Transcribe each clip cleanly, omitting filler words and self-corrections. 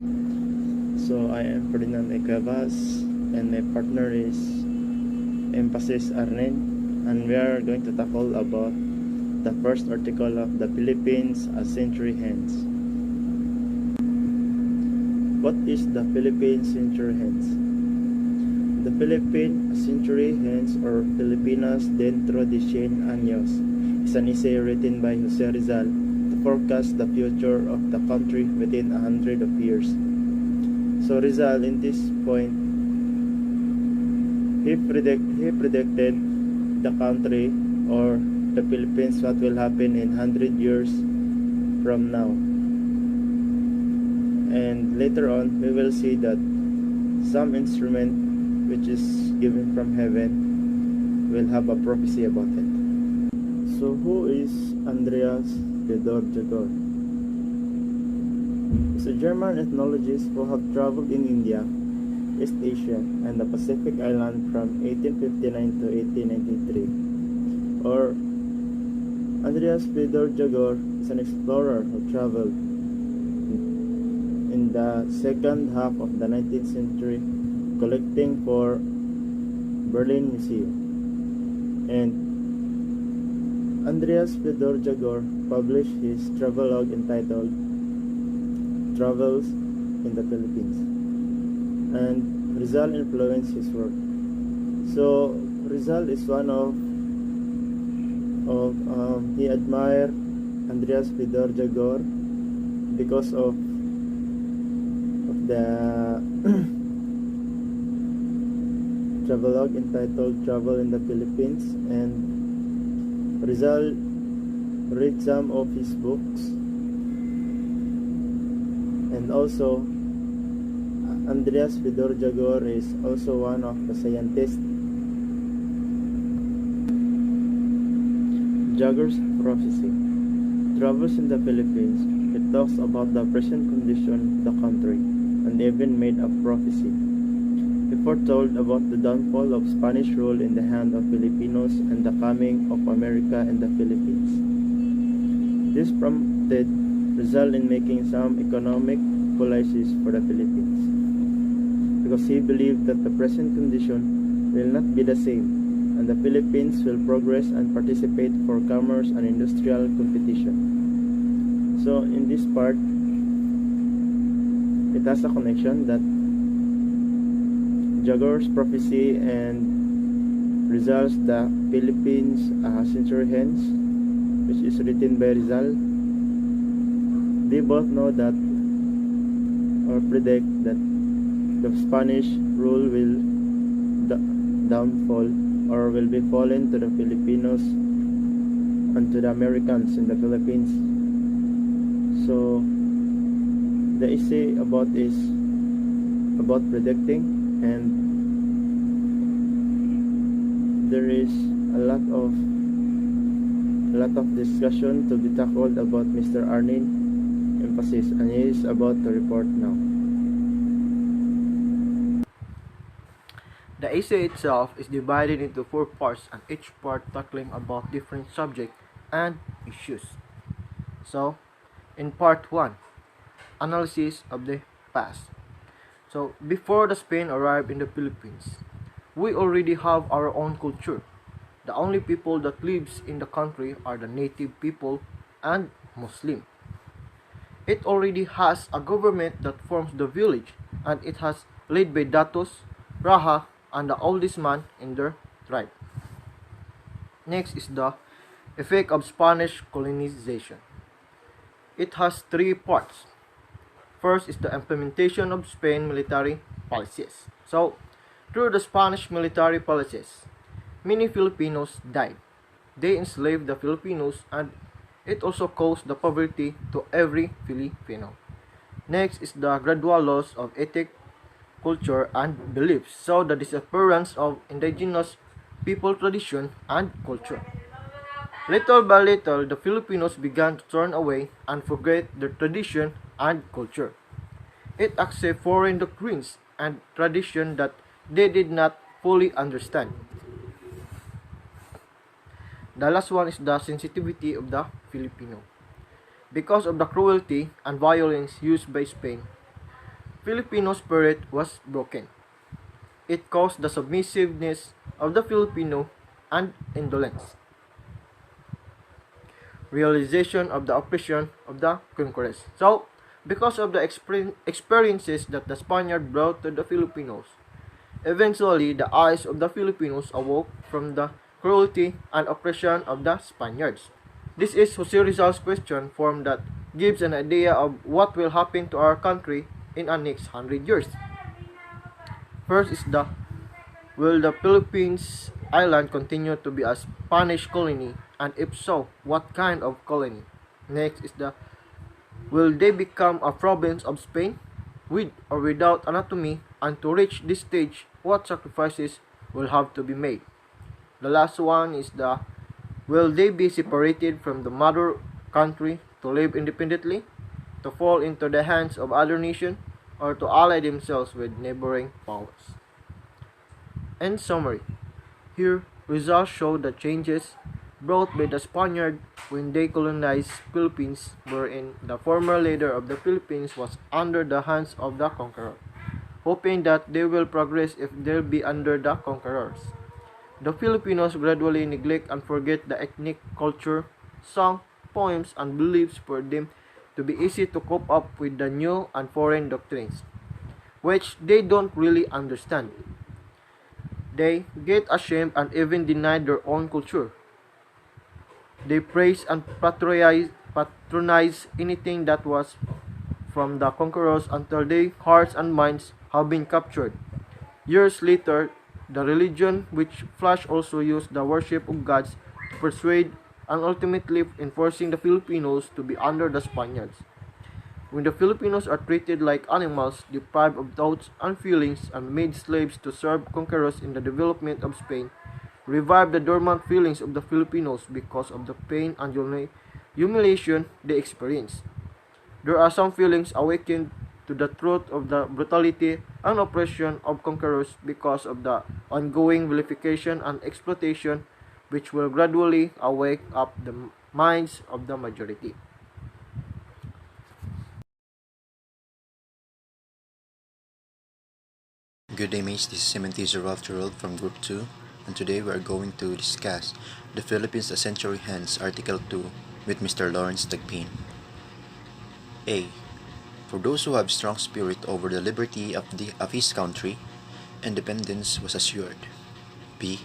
So I am Ferdinand Cuevas and my partner is Empaces Arnin, and we are going to tackle about the first article of the Philippines a century hence. What is the Philippines century hence? The Philippine a century hence, or Filipinas dentro de 100 años, is an essay written by Jose Rizal to forecast the future of the country within 100 of years. So Rizal, in this point, he predicted the country or the Philippines, what will happen in 100 years from now. And later on, we will see that some instrument which is given from heaven will have a prophecy about it. So who is Andreas Jecojay? He's a German ethnologist who have traveled in India, East Asia, and the Pacific Island from 1859 to 1893. Or Andreas Jecojay is an explorer who traveled in the second half of the 19th century collecting for Berlin Museum. And Andreas Jecojay published his travelogue entitled Travels in the Philippines, and Rizal influenced his work. So Rizal is one of he admired Andreas Jecojay because of the travelogue entitled Travel in the Philippines, and Rizal read some of his books. And also Andreas Jecojay is also one of the scientists. Jagger's prophecy. Travels in the Philippines. It talks about the present condition of the country and even made a prophecy. He foretold about the downfall of Spanish rule in the hand of Filipinos and the coming of America and the Philippines. This prompted Rizal in making some economic policies for the Philippines, because he believed that the present condition will not be the same, and the Philippines will progress and participate for commerce and industrial competition. So in this part, it has a connection that Jecojay's prophecy and Rizal's the Philippines a century hence, which is written by Rizal. They both know that or predict that the Spanish rule will downfall or will be fallen to the Filipinos and to the Americans in the Philippines. So the essay about is about predicting, and there is a lot of discussion to be tackled about Mr. Arnin Empaces, and he is about to report now. The essay itself is divided into 4 parts, and each part tackling about different subjects and issues. So, in part 1, analysis of the past. So, before the Spain arrived in the Philippines, we already have our own culture. The only people that lives in the country are the native people and Muslim. It already has a government that forms the village, and it has led by datos, raja, and the oldest man in their tribe. Next is the effect of Spanish colonization. It has 3 parts. First is the implementation of Spain military policies. So, through the Spanish military policies, many Filipinos died. They enslaved the Filipinos, and it also caused the poverty to every Filipino. Next is the gradual loss of ethic, culture, and beliefs. So the disappearance of indigenous people tradition and culture. Little by little, the Filipinos began to turn away and forget their tradition and culture. It accepted foreign doctrines and tradition that they did not fully understand. The last one is the sensitivity of the Filipino. Because of the cruelty and violence used by Spain, Filipino spirit was broken. It caused the submissiveness of the Filipino and indolence, realization of the oppression of the conquerors. So, because of the experiences that the Spaniard brought to the Filipinos, eventually the eyes of the Filipinos awoke from the cruelty and oppression of the Spaniards. This is Jose Rizal's question form that gives an idea of what will happen to our country in the next 100 years. First is the will the Philippines island continue to be a Spanish colony, and if so, what kind of colony? Next is the will they become a province of Spain, with or without anatomy, and to reach this stage, what sacrifices will have to be made? The last one is the will they be separated from the mother country to live independently, to fall into the hands of other nations, or to ally themselves with neighboring powers? In summary, here results show the changes brought by the Spaniard when they colonized Philippines, wherein the former leader of the Philippines was under the hands of the conqueror, hoping that they will progress if they'll be under the conquerors. The Filipinos gradually neglect and forget the ethnic culture, song, poems, and beliefs for them to be easy to cope up with the new and foreign doctrines, which they don't really understand. They get ashamed and even deny their own culture. They praise and patronize anything that was from the conquerors until their hearts and minds have been captured. Years later, the religion which Flash also used the worship of gods to persuade and ultimately enforcing the Filipinos to be under the Spaniards. When the Filipinos are treated like animals, deprived of thoughts and feelings, and made slaves to serve conquerors in the development of Spain, revive the dormant feelings of the Filipinos because of the pain and humiliation they experience. There are some feelings awakened to the truth of the brutality and oppression of conquerors because of the ongoing vilification and exploitation which will gradually awake up the minds of the majority. Good day mates, this is Gementiza Jerald from Group 2, and today we are going to discuss the Philippines a Century Hence Article 2 with Mr. Laurence Dagpin. A. For those who have strong spirit over the liberty of his country, independence was assured. B.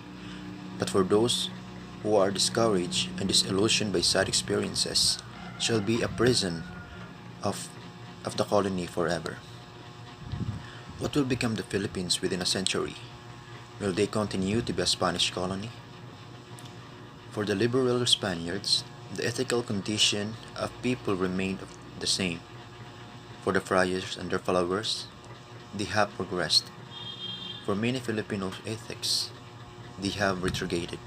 But for those who are discouraged and disillusioned by sad experiences, shall be a prison of the colony forever. What will become the Philippines within a century? Will they continue to be a Spanish colony? For the liberal Spaniards, the ethical condition of people remained the same. For the friars and their followers, they have progressed. For many Filipino ethics, they have retrograded.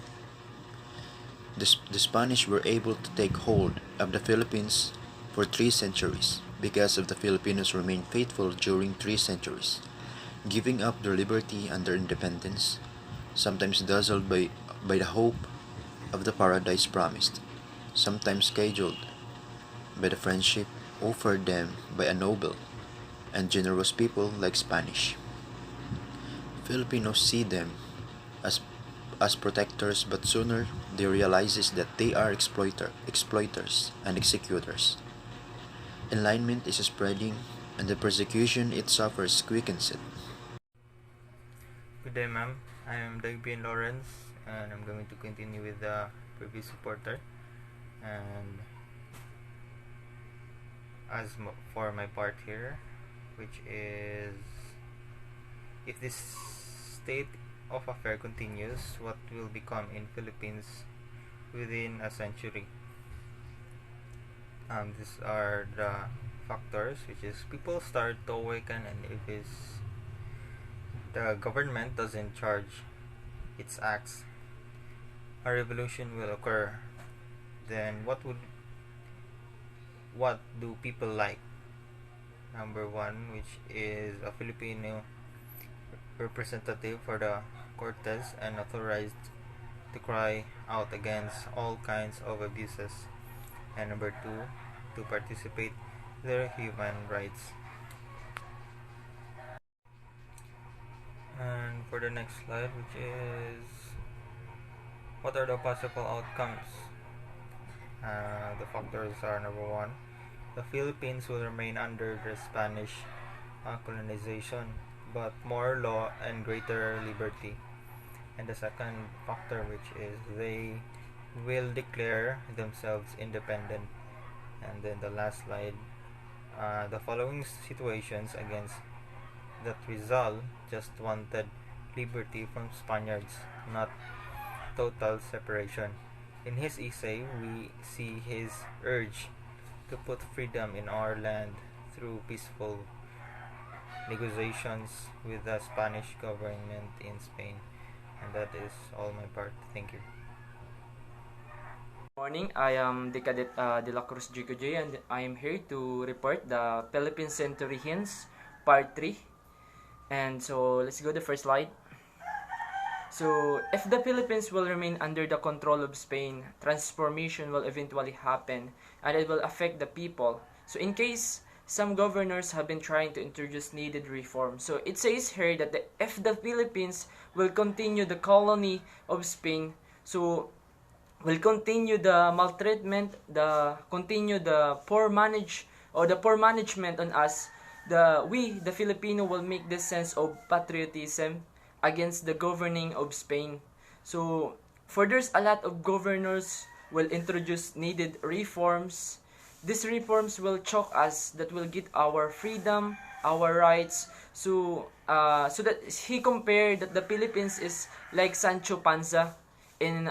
The Spanish were able to take hold of the Philippines for 3 centuries because of the Filipinos remained faithful during 3 centuries, giving up their liberty and their independence, sometimes dazzled by the hope of the paradise promised, sometimes scheduled by the friendship offered them by a noble and generous people like Spanish. Filipinos see them as protectors, but sooner they realizes that they are exploiters and executors. Enlightenment is spreading, and the persecution it suffers quickens it. Good day, ma'am. I am Dagpin Laurence, and I'm going to continue with the previous supporter. And for my part here, which is if this state of affair continues, what will become in Philippines within a century? These are the factors, which is people start to awaken, and if the government doesn't charge its acts, a revolution will occur. Then what do people like? Number one, which is a Filipino representative for the Cortes and authorized to cry out against all kinds of abuses. And number two, to participate in their human rights. And for the next slide, which is what are the possible outcomes? The factors are: number one, the Philippines will remain under the Spanish colonization, but more law and greater liberty. And the second factor, which is they will declare themselves independent. And then the last slide, the following situations against that Rizal just wanted liberty from Spaniards, not total separation. In his essay, we see his urge to put freedom in our land through peaceful negotiations with the Spanish government in Spain. And that is all my part. Thank you. Morning, I am the Cadet Dela Jecojay, and I am here to report the Philippine Century Hints Part 3. And so let's go to the first slide. So if the Philippines will remain under the control of Spain, transformation will eventually happen and it will affect the people. So in case some governors have been trying to introduce needed reforms. So it says here that if the Philippines will continue the colony of Spain, so will continue the maltreatment, the poor management on us, the Filipino will make this sense of patriotism against the governing of Spain. So for there's a lot of governors will introduce needed reforms. These reforms will choke us, that will get our freedom, our rights. So that he compared that the Philippines is like Sancho Panza in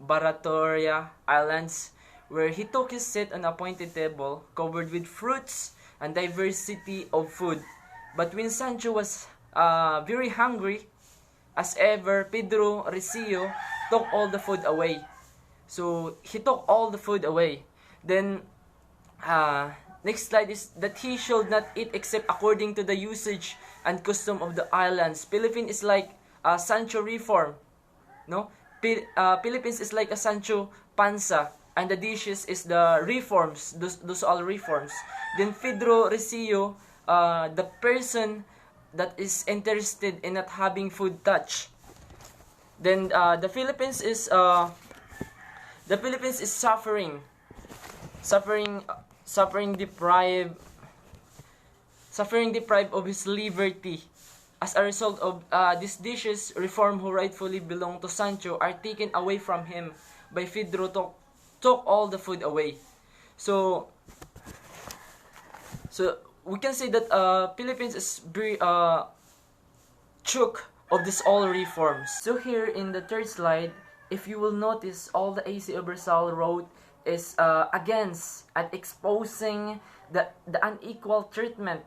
Baratoria Islands, where he took his seat on a pointed table covered with fruits and diversity of food. But when Sancho was very hungry, as ever, Pedro Recio took all the food away. So he took all the food away. Then next slide is that he should not eat except according to the usage and custom of the islands. Philippines is like Sancho reform, no? Philippines is like a Sancho Panza, and the dishes is the reforms. Those all reforms. Then Pedro Recio, the person that is interested in not having food touch. Then the Philippines is suffering deprived of his liberty. As a result of these dishes, reform who rightfully belong to Sancho are taken away from him by Pedro took all the food away. So we can say that Philippines is very choke of this all reforms. So here in the third slide, if you will notice, all the AC of Rizal wrote is against and exposing the unequal treatment,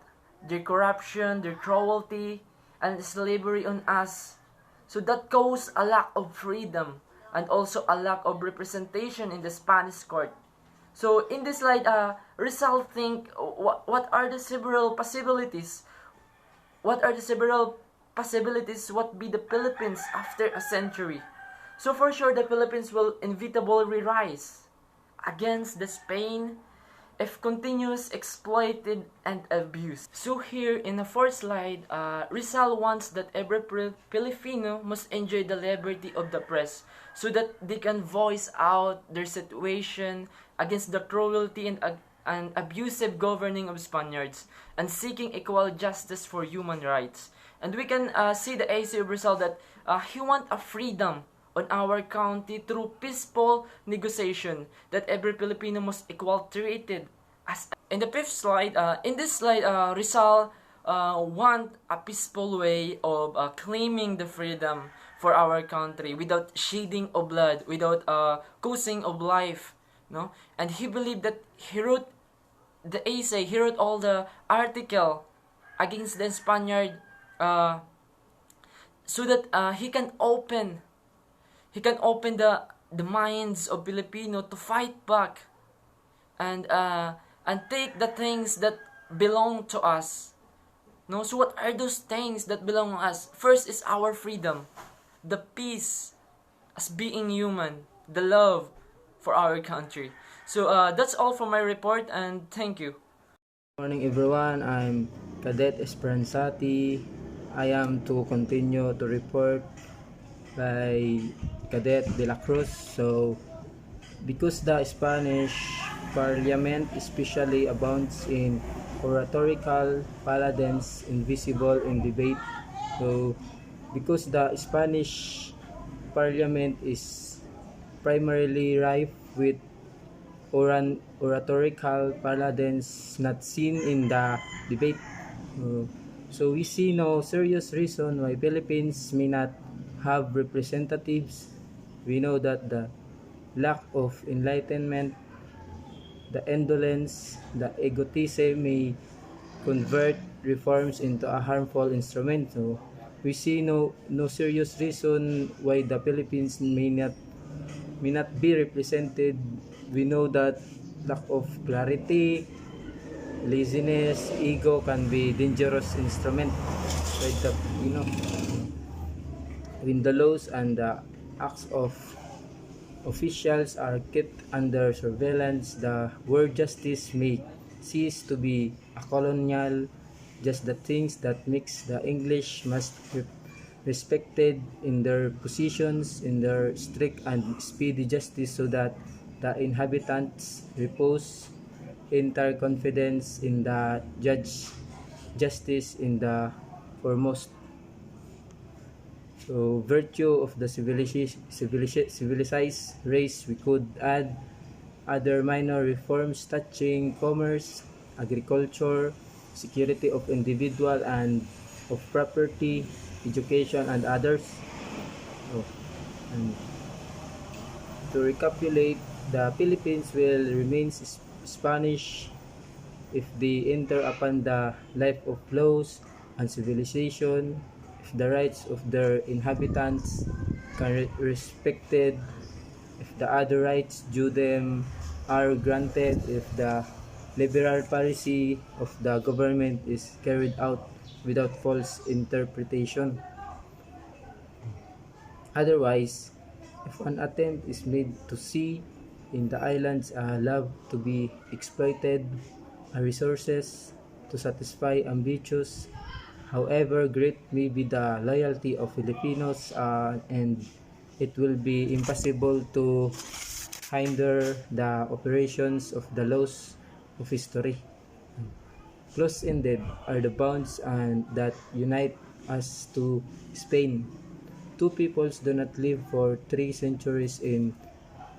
their corruption, their cruelty, and slavery on us. So that caused a lack of freedom and also a lack of representation in the Spanish court. So in this slide, Rizal think what are the several possibilities? What are the several possibilities? What be the Philippines after a century? So for sure, the Philippines will inevitably rise against the Spain if continuous exploited and abused. So here in the fourth slide, Rizal wants that every Filipino must enjoy the liberty of the press so that they can voice out their situation against the cruelty and abusive governing of Spaniards and seeking equal justice for human rights. And we can see the AC of Rizal that he wants a freedom on our county through peaceful negotiation, that every Filipino must equal treated as. In the fifth slide, in this slide, Rizal want a peaceful way of claiming the freedom for our country without shedding of blood, without causing of life, no? And he believed that he wrote the essay, he wrote all the article against the Spaniard, so that he can open the minds of Filipino to fight back and take the things that belong to us. No, so what are those things that belong to us? First is our freedom, the peace as being human, the love for our country. So that's all for my report, and thank you. Morning everyone, I'm Cadet Esperanzante. I am to continue to report by Cadet Dela Cruz. So, because the Spanish Parliament especially abounds in oratorical paladins invisible in debate. So, because the Spanish Parliament is primarily rife with oratorical paladins not seen in the debate. So we see no serious reason why Philippines may not have representatives. We know that the lack of enlightenment, the indolence, the egotism may convert reforms into a harmful instrument. So we see no serious reason why the Philippines may not be represented. We know that lack of clarity, laziness, ego can be dangerous instrument. Like the when the laws and the acts of officials are kept under surveillance, the word justice may cease to be a colonial. Just the things that makes the English must be respected in their positions, in their strict and speedy justice, so that the inhabitants repose entire confidence in the judge justice in the foremost. So, virtue of the civilized race, we could add other minor reforms touching commerce, agriculture, security of individual and of property, education, and others. Oh, and to recapitulate, the Philippines will remain Spanish if they enter upon the life of laws and civilization, if the rights of their inhabitants can respected, if the other rights due them are granted, if the liberal policy of the government is carried out without false interpretation. Otherwise, if an attempt is made to see in the islands a love to be exploited, a resources to satisfy ambitious, however great may be the loyalty of Filipinos, and it will be impossible to hinder the operations of the laws of history. Close-ended are the bonds and that unite us to Spain. Two peoples do not live for 3 centuries in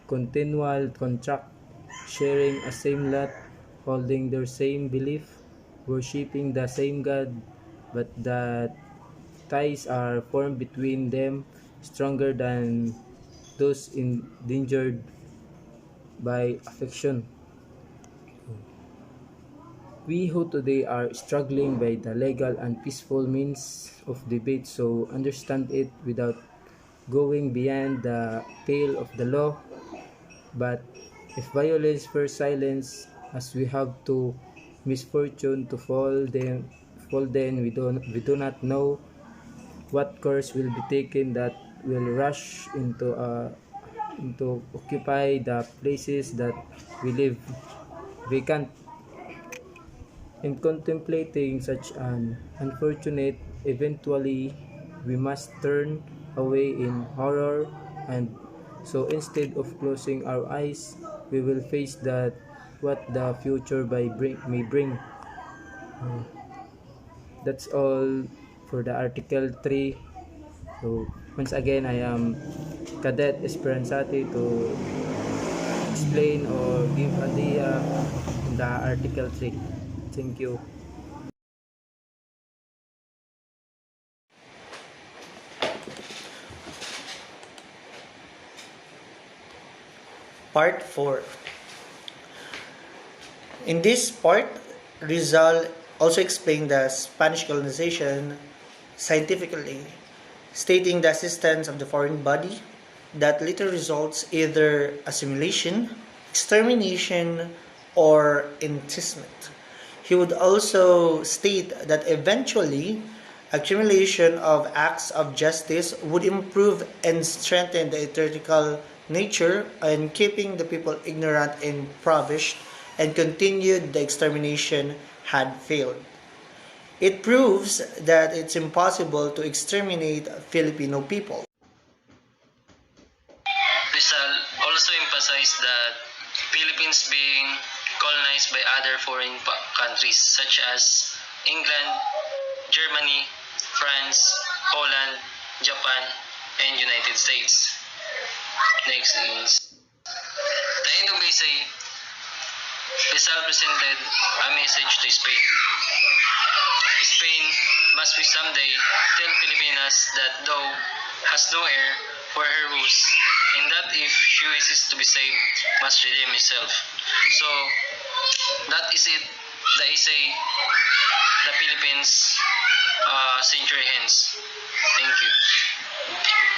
continual contract, sharing a same lot, holding their same belief, worshipping the same God, but that ties are formed between them stronger than those endangered by affection. We who today are struggling by the legal and peaceful means of debate so understand it without going beyond the pale of the law. But if violence first silence, as we have to misfortune to fall then we do not know what course will be taken that will rush into occupy the places that we live vacant. In contemplating such an unfortunate eventually, we must turn away in horror, and so instead of closing our eyes, we will face that what the future may bring. That's all for the Article 3. So once again, I am Cadet Esperanzate to explain or give idea in the Article 3. Thank you. Part 4. In this part, Rizal also explained the Spanish colonization scientifically, stating the existence of the foreign body that later results either assimilation, extermination, or enticement. He would also state that eventually accumulation of acts of justice would improve and strengthen the ethical nature and keeping the people ignorant and impoverished, and continued the extermination had failed. It proves that it's impossible to exterminate Filipino people. Rizal also emphasized that Philippines being colonized by other foreign countries such as England, Germany, France, Holland, Japan, and United States. Next is the end of essay. Rizal presented a message to Spain. Spain must we someday tell Filipinas that thou has no heir for her ruse, and that if she wishes to be saved, must redeem herself. So, that is it. The essay, the Philippines century hence. Thank you.